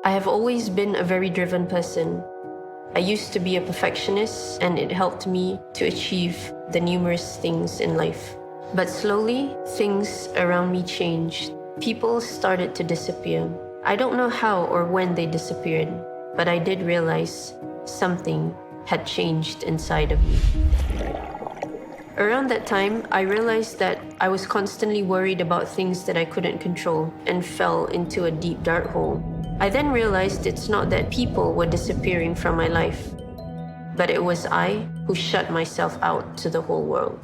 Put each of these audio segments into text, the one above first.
I have always been a very driven person. I used to be a perfectionist, and it helped me to achieve the numerous things in life. But slowly, things around me changed. People started to disappear. I don't know how or when they disappeared, but I did realize something had changed inside of me. Around that time, I realized that I was constantly worried about things that I couldn't control and fell into a deep dark hole. I then realized it's not that people were disappearing from my life, but it was I who shut myself out to the whole world.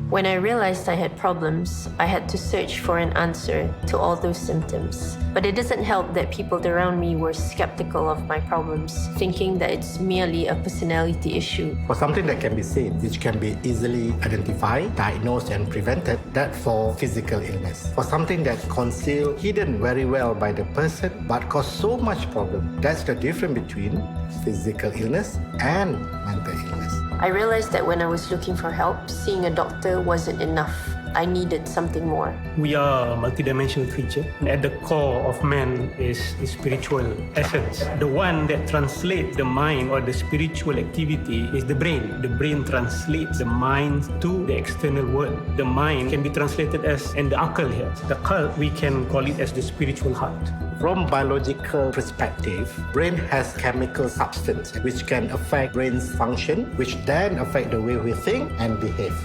When I realized I had problems, I had to search for an answer to all those symptoms. But it doesn't help that people around me were skeptical of my problems, thinking that it's merely a personality issue. For something that can be seen, which can be easily identified, diagnosed and prevented, that for physical illness. For something that's concealed, hidden very well by the person, but cause so much problem, that's the difference between physical illness and mental illness. I realized that when I was looking for help, seeing a doctor wasn't enough. I needed something more. We are a multidimensional creature. At the core of man is spiritual essence. The one that translates the mind or the spiritual activity is the brain. The brain translates the mind to the external world. The mind can be translated as, and the akal here. The akal, we can call it as the spiritual heart. From biological perspective, brain has chemical substance which can affect brain's function, which then affect the way we think and behave.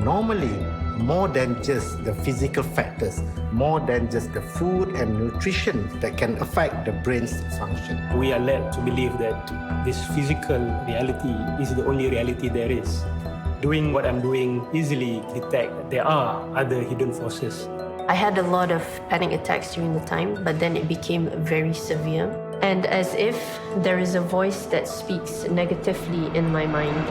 Normally, more than just the physical factors, more than just the food and nutrition that can affect the brain's function. We are led to believe that this physical reality is the only reality there is. Doing what I'm doing easily detect that there are other hidden forces. I had a lot of panic attacks during the time, but then it became very severe. And as if there is a voice that speaks negatively in my mind.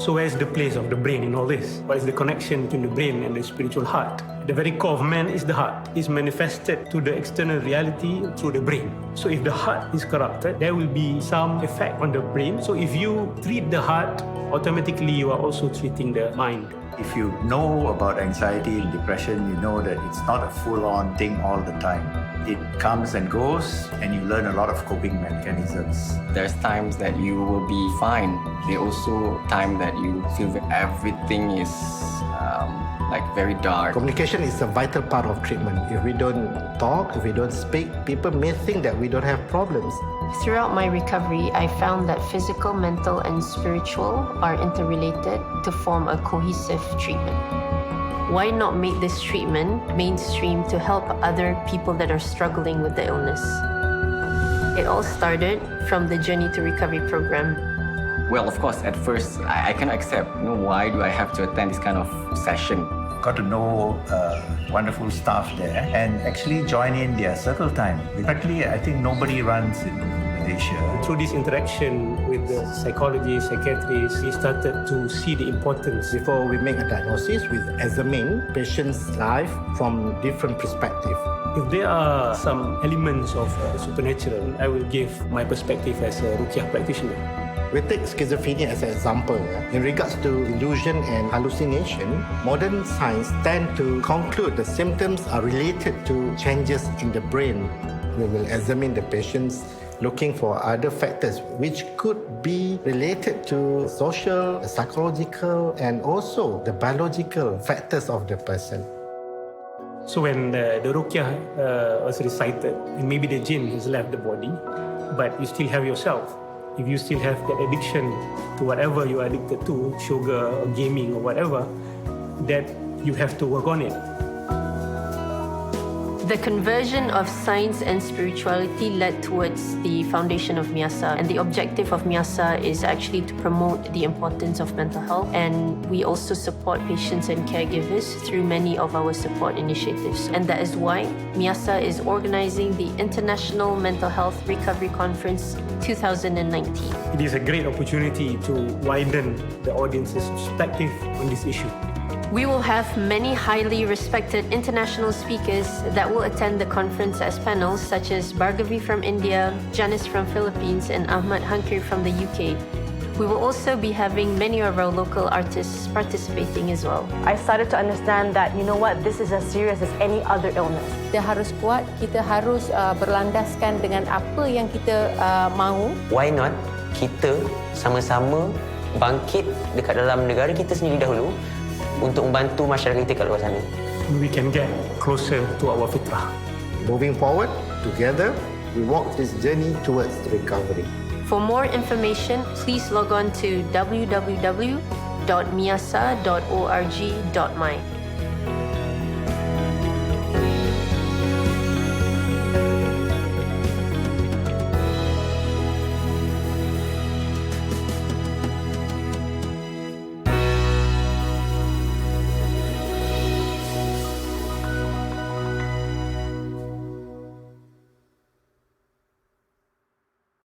So where is the place of the brain in all this? What is the connection between the brain and the spiritual heart? The very core of man is the heart. It's manifested to the external reality through the brain. So if the heart is corrupted, there will be some effect on the brain. So if you treat the heart, automatically you are also treating the mind. If you know about anxiety and depression, you know that it's not a full-on thing all the time. It comes and goes, and you learn a lot of coping mechanisms. There's times that you will be fine. There's also time that you feel that everything is very dark. Communication is a vital part of treatment. If we don't talk, if we don't speak, people may think that we don't have problems. Throughout my recovery, I found that physical, mental, and spiritual are interrelated to form a cohesive treatment. Why not make this treatment mainstream to help other people that are struggling with the illness? It all started from the Journey to Recovery program. Well, of course, at first, I cannot accept, why do I have to attend this kind of session? Got to know wonderful staff there and actually join in their circle time. Practically, I think nobody runs in Malaysia. Through this interaction with the psychologists, psychiatrists, we started to see the importance. Before we make a diagnosis, we examine patient's life from different perspectives. If there are some elements of supernatural, I will give my perspective as a Ruqyah practitioner. We take schizophrenia as an example. In regards to illusion and hallucination, modern science tend to conclude the symptoms are related to changes in the brain. We will examine the patients looking for other factors which could be related to social, psychological, and also the biological factors of the person. So when the Ruqyah was recited, and maybe the jinn has left the body, but you still have yourself. If you still have that addiction to whatever you are addicted to, sugar or gaming or whatever, that you have to work on it. The conversion of science and spirituality led towards the foundation of Miasa, and the objective of Miasa is actually to promote the importance of mental health, and we also support patients and caregivers through many of our support initiatives. And that is why Miasa is organizing the International Mental Health Recovery Conference 2019. It is a great opportunity to widen the audience's perspective on this issue. We will have many highly respected international speakers that will attend the conference as panels, such as Bhargavi from India, Janice from Philippines, and Ahmad Hankir from the UK. We will also be having many of our local artists participating as well. I started to understand that, you know what, this is as serious as any other illness. Kita harus kuat, kita harus berlandaskan dengan apa yang kita mahu. Why not kita sama-sama bangkit dekat dalam negara kita sendiri dahulu untuk membantu masyarakat kita kat luar sana. We can get closer to our fitrah. Moving forward, together, we walk this journey towards recovery. For more information, please log on to www.miasa.org.my.